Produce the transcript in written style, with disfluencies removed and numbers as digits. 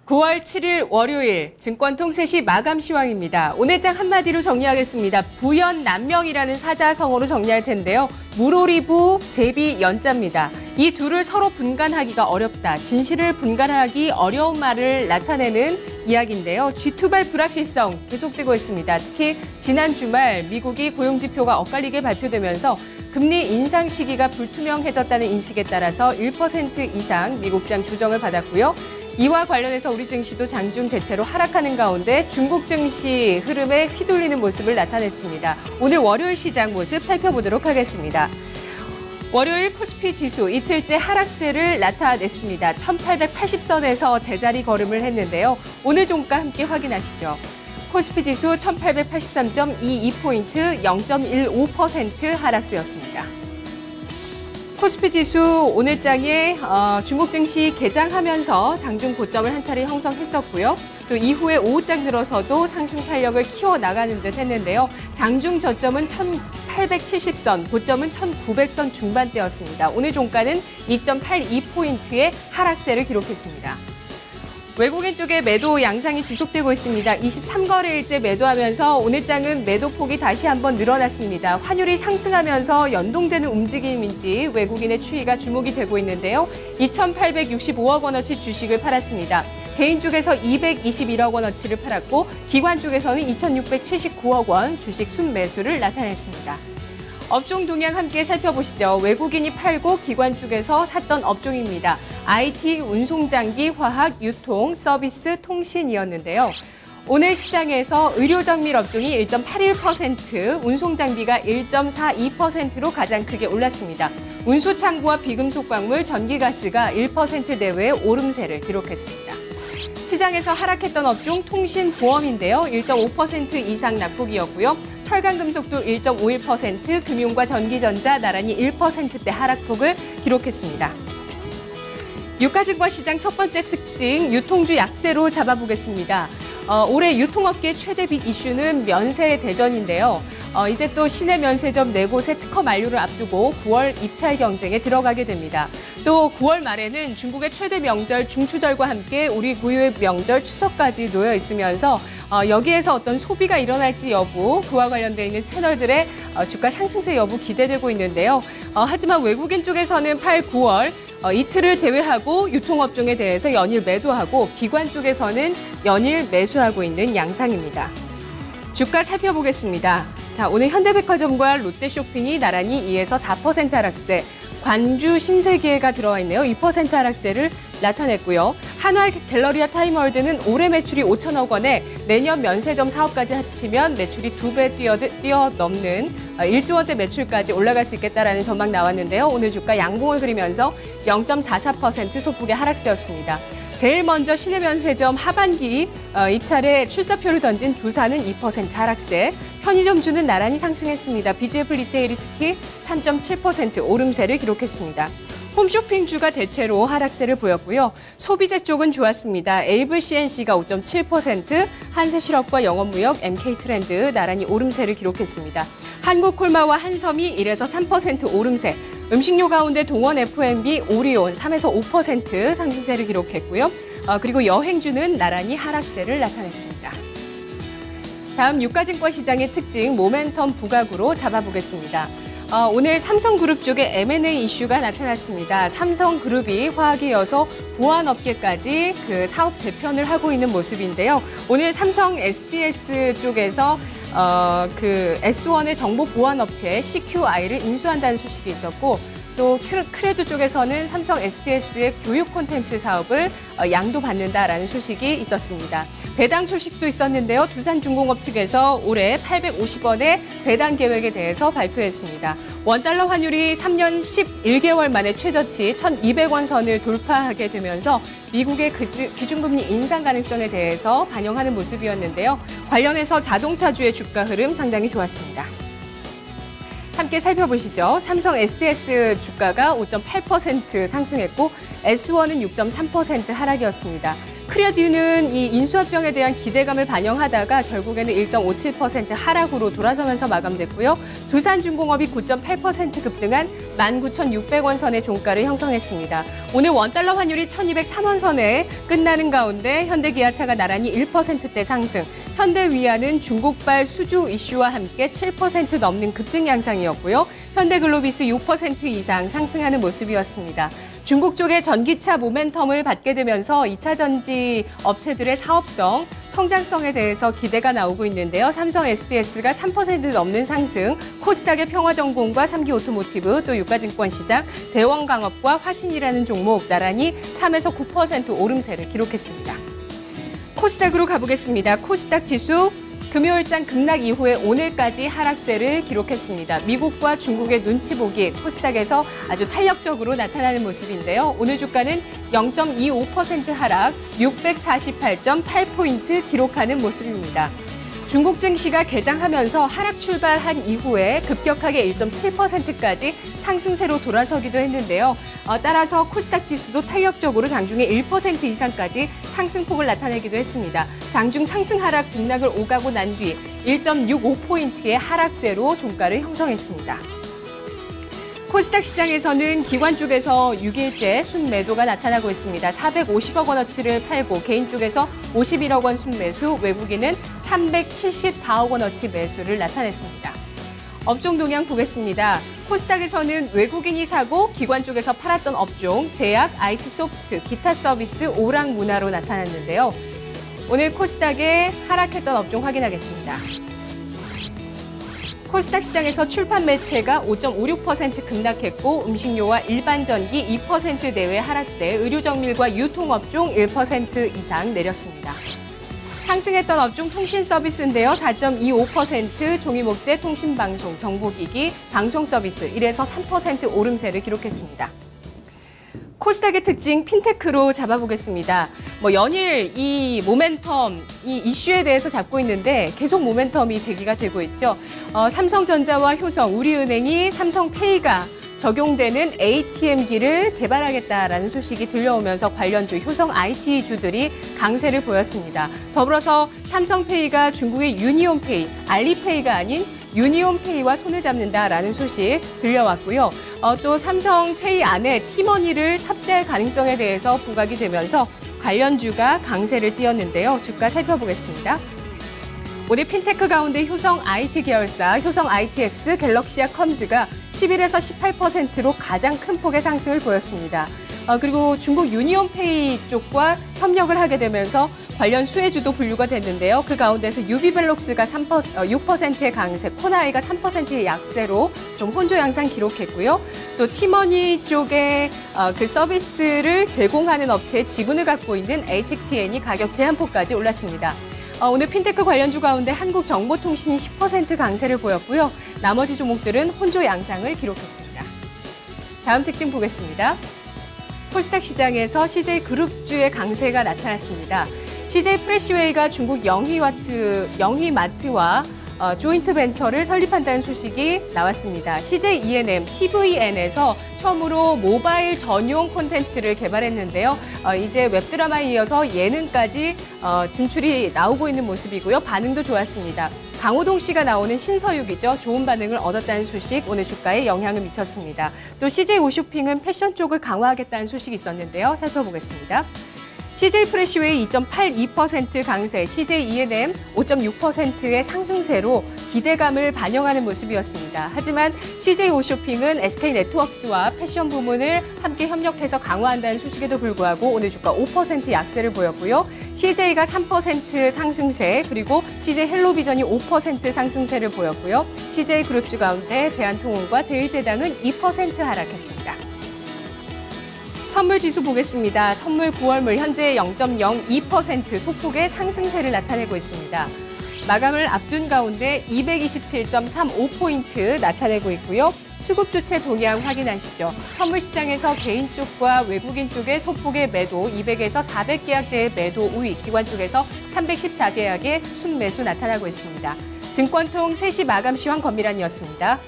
9월 7일 월요일 증권통 3시 마감 시황입니다. 오늘장 한마디로 정리하겠습니다. 부연남명이라는 사자성어로 정리할 텐데요. 물오리부, 제비, 연자입니다. 이 둘을 서로 분간하기가 어렵다. 진실을 분간하기 어려운 말을 나타내는 이야기인데요. G2발 불확실성 계속되고 있습니다. 특히 지난 주말 미국이 고용지표가 엇갈리게 발표되면서 금리 인상 시기가 불투명해졌다는 인식에 따라서 1% 이상 미국장 조정을 받았고요. 이와 관련해서 우리 증시도 장중 대체로 하락하는 가운데 중국 증시 흐름에 휘둘리는 모습을 나타냈습니다. 오늘 월요일 시장 모습 살펴보도록 하겠습니다. 월요일 코스피 지수 이틀째 하락세를 나타냈습니다. 1880선에서 제자리 걸음을 했는데요. 오늘 종가 함께 확인하시죠. 코스피 지수 1883.22포인트 0.15% 하락세였습니다. 코스피 지수 오늘장에 중국 증시 개장하면서 장중 고점을 한 차례 형성했었고요. 또 이후에 오후장 들어서도 상승 탄력을 키워나가는 듯 했는데요. 장중 저점은 1870선, 고점은 1900선 중반대였습니다. 오늘 종가는 2.82포인트의 하락세를 기록했습니다. 외국인 쪽의 매도 양상이 지속되고 있습니다. 23거래일째 매도하면서 오늘장은 매도폭이 다시 한번 늘어났습니다. 환율이 상승하면서 연동되는 움직임인지 외국인의 추이가 주목이 되고 있는데요. 2,865억 원어치 주식을 팔았습니다. 개인 쪽에서 221억 원어치를 팔았고 기관 쪽에서는 2,679억 원 주식 순매수를 나타냈습니다. 업종 동향 함께 살펴보시죠. 외국인이 팔고 기관 쪽에서 샀던 업종입니다. IT, 운송장비, 화학, 유통, 서비스, 통신이었는데요. 오늘 시장에서 의료정밀 업종이 1.81%, 운송장비가 1.42%로 가장 크게 올랐습니다. 운수창고와 비금속 광물, 전기가스가 1% 내외의 오름세를 기록했습니다. 시장에서 하락했던 업종 통신 보험인데요. 1.5% 이상 낙폭이었고요. 철강금속도 1.51%, 금융과 전기전자 나란히 1%대 하락폭을 기록했습니다. 유가증권 시장 첫 번째 특징, 유통주 약세로 잡아보겠습니다. 올해 유통업계 최대 빅 이슈는 면세 대전인데요. 이제 또 시내 면세점 4곳의 특허 만료를 앞두고 9월 입찰 경쟁에 들어가게 됩니다. 또 9월 말에는 중국의 최대 명절 중추절과 함께 우리 고유의 명절 추석까지 놓여 있으면서 여기에서 어떤 소비가 일어날지 여부, 그와 관련돼 있는 채널들의 주가 상승세 여부 기대되고 있는데요. 하지만 외국인 쪽에서는 8, 9월 이틀을 제외하고 유통업종에 대해서 연일 매도하고 기관 쪽에서는 연일 매수하고 있는 양상입니다. 주가 살펴보겠습니다. 자, 오늘 현대백화점과 롯데쇼핑이 나란히 2에서 4% 하락세, 관주 신세계가 들어와 있네요. 2% 하락세를 나타냈고요. 한화 갤러리아 타임월드는 올해 매출이 5천억 원에 내년 면세점 사업까지 합치면 매출이 2배 뛰어넘는 1조 원대 매출까지 올라갈 수 있겠다라는 전망 나왔는데요. 오늘 주가 양봉을 그리면서 0.44% 소폭의 하락세였습니다. 제일 먼저 시내 면세점 하반기 입찰에 출사표를 던진 두산은 2% 하락세, 편의점주는 나란히 상승했습니다. BGF 리테일이 특히 3.7% 오름세를 기록했습니다. 홈쇼핑주가 대체로 하락세를 보였고요. 소비재 쪽은 좋았습니다. 에이블 CNC가 5.7%, 한세실업과 영업무역, MK트렌드 나란히 오름세를 기록했습니다. 한국콜마와 한섬이 1에서 3% 오름세, 음식료 가운데 동원 F&B, 오리온 3에서 5% 상승세를 기록했고요. 그리고 여행주는 나란히 하락세를 나타냈습니다. 다음 유가증권 시장의 특징, 모멘텀 부각으로 잡아보겠습니다. 오늘 삼성그룹 쪽에 M&A 이슈가 나타났습니다. 삼성그룹이 화학에 이어서 보안업계까지 그 사업 재편을 하고 있는 모습인데요. 오늘 삼성 SDS 쪽에서 그 S1의 정보 보안업체 CQI를 인수한다는 소식이 있었고, 또 크레도 쪽에서는 삼성 SDS의 교육 콘텐츠 사업을 양도받는다라는 소식이 있었습니다. 배당 소식도 있었는데요. 두산중공업 측에서 올해 850원의 배당 계획에 대해서 발표했습니다. 원달러 환율이 3년 11개월 만에 최저치 1,200원 선을 돌파하게 되면서 미국의 기준금리 인상 가능성에 대해서 반영하는 모습이었는데요. 관련해서 자동차주의 주가 흐름 상당히 좋았습니다. 함께 살펴보시죠. 삼성 SDS 주가가 5.8% 상승했고 S1은 6.3% 하락이었습니다. 크레디는 이 인수합병에 대한 기대감을 반영하다가 결국에는 1.57% 하락으로 돌아서면서 마감됐고요. 두산중공업이 9.8% 급등한 19,600원 선의 종가를 형성했습니다. 오늘 원달러 환율이 1,203원 선에 끝나는 가운데 현대기아차가 나란히 1%대 상승, 현대위아는 중국발 수주 이슈와 함께 7% 넘는 급등 양상이었고요. 현대글로비스 6% 이상 상승하는 모습이었습니다. 중국 쪽의 전기차 모멘텀을 받게 되면서 2차 전지 업체들의 사업성, 성장성에 대해서 기대가 나오고 있는데요. 삼성 SDS가 3% 넘는 상승, 코스닥의 평화전공과 삼기오토모티브, 또 유가증권시장, 대원강업과 화신이라는 종목 나란히 3에서 9% 오름세를 기록했습니다. 코스닥으로 가보겠습니다. 코스닥 지수 금요일장 급락 이후에 오늘까지 하락세를 기록했습니다. 미국과 중국의 눈치 보기 코스닥에서 아주 탄력적으로 나타나는 모습인데요. 오늘 주가는 0.25% 하락, 648.8포인트 기록하는 모습입니다. 중국 증시가 개장하면서 하락 출발한 이후에 급격하게 1.7%까지 상승세로 돌아서기도 했는데요. 따라서 코스닥 지수도 탄력적으로 장중에 1% 이상까지 상승폭을 나타내기도 했습니다. 장중 상승 하락 등락을 오가고 난 뒤 1.65포인트의 하락세로 종가를 형성했습니다. 코스닥 시장에서는 기관 쪽에서 6일째 순매도가 나타나고 있습니다. 450억 원어치를 팔고 개인 쪽에서 51억 원 순매수, 외국인은 374억 원어치 매수를 나타냈습니다. 업종 동향 보겠습니다. 코스닥에서는 외국인이 사고 기관 쪽에서 팔았던 업종, 제약, IT 소프트, 기타 서비스, 오락 문화로 나타났는데요. 오늘 코스닥에 하락했던 업종 확인하겠습니다. 코스닥 시장에서 출판 매체가 5.56% 급락했고 음식료와 일반 전기 2% 내외 하락세, 의료정밀과 유통업종 1% 이상 내렸습니다. 상승했던 업종 통신 서비스인데요. 4.25%, 종이목재, 통신방송, 정보기기, 방송 서비스 1에서 3% 오름세를 기록했습니다. 코스닥의 특징 핀테크로 잡아보겠습니다. 연일 이 모멘텀, 이 이슈에 대해서 잡고 있는데 계속 모멘텀이 제기가 되고 있죠. 삼성전자와 효성, 우리은행이 삼성페이가 적용되는 ATM기를 개발하겠다라는 소식이 들려오면서 관련주 효성 IT주들이 강세를 보였습니다. 더불어서 삼성페이가 중국의 유니온페이, 알리페이가 아닌 유니온페이와 손을 잡는다라는 소식 들려왔고요. 또 삼성페이 안에 티머니를 탑재할 가능성에 대해서 부각이 되면서 관련주가 강세를 띄었는데요. 주가 살펴보겠습니다. 우리 핀테크 가운데 효성 IT 계열사, 효성 ITX, 갤럭시아 컴즈가 11에서 18%로 가장 큰 폭의 상승을 보였습니다. 그리고 중국 유니온페이 쪽과 협력을 하게 되면서 관련 수혜주도 분류가 됐는데요. 그 가운데서 유비벨록스가 6%의 강세, 코나이가 3%의 약세로 좀 혼조 양상 기록했고요. 또 티머니 쪽에 그 서비스를 제공하는 업체의 지분을 갖고 있는 에이틱TN이 가격 제한폭까지 올랐습니다. 오늘 핀테크 관련주 가운데 한국정보통신이 10% 강세를 보였고요. 나머지 종목들은 혼조 양상을 기록했습니다. 다음 특징 보겠습니다. 코스닥 시장에서 CJ그룹주의 강세가 나타났습니다. CJ프레시웨이가 중국 영휘마트와 조인트 벤처를 설립한다는 소식이 나왔습니다. CJ E&M, TVN에서 처음으로 모바일 전용 콘텐츠를 개발했는데요. 이제 웹드라마에 이어서 예능까지 진출이 나오고 있는 모습이고요. 반응도 좋았습니다. 강호동 씨가 나오는 신서유기죠. 좋은 반응을 얻었다는 소식, 오늘 주가에 영향을 미쳤습니다. 또 CJ 오쇼핑은 패션 쪽을 강화하겠다는 소식이 있었는데요. 살펴보겠습니다. CJ프레시웨이 2.82% 강세, CJ E&M 5.6%의 상승세로 기대감을 반영하는 모습이었습니다. 하지만 CJ 오쇼핑은 SK네트워크스와 패션 부문을 함께 협력해서 강화한다는 소식에도 불구하고 오늘 주가 5% 약세를 보였고요. CJ가 3% 상승세, 그리고 CJ 헬로비전이 5% 상승세를 보였고요. CJ그룹주 가운데 대한통운과 제일제당은 2% 하락했습니다. 선물지수 보겠습니다. 선물 9월물 현재 0.02% 소폭의 상승세를 나타내고 있습니다. 마감을 앞둔 가운데 227.35포인트 나타내고 있고요. 수급주체 동향 확인하시죠. 선물시장에서 개인 쪽과 외국인 쪽의 소폭의 매도 200에서 400계약대의 매도 우위, 기관 쪽에서 314계약의 순매수 나타나고 있습니다. 증권통 3시 마감 시황 권미란이었습니다.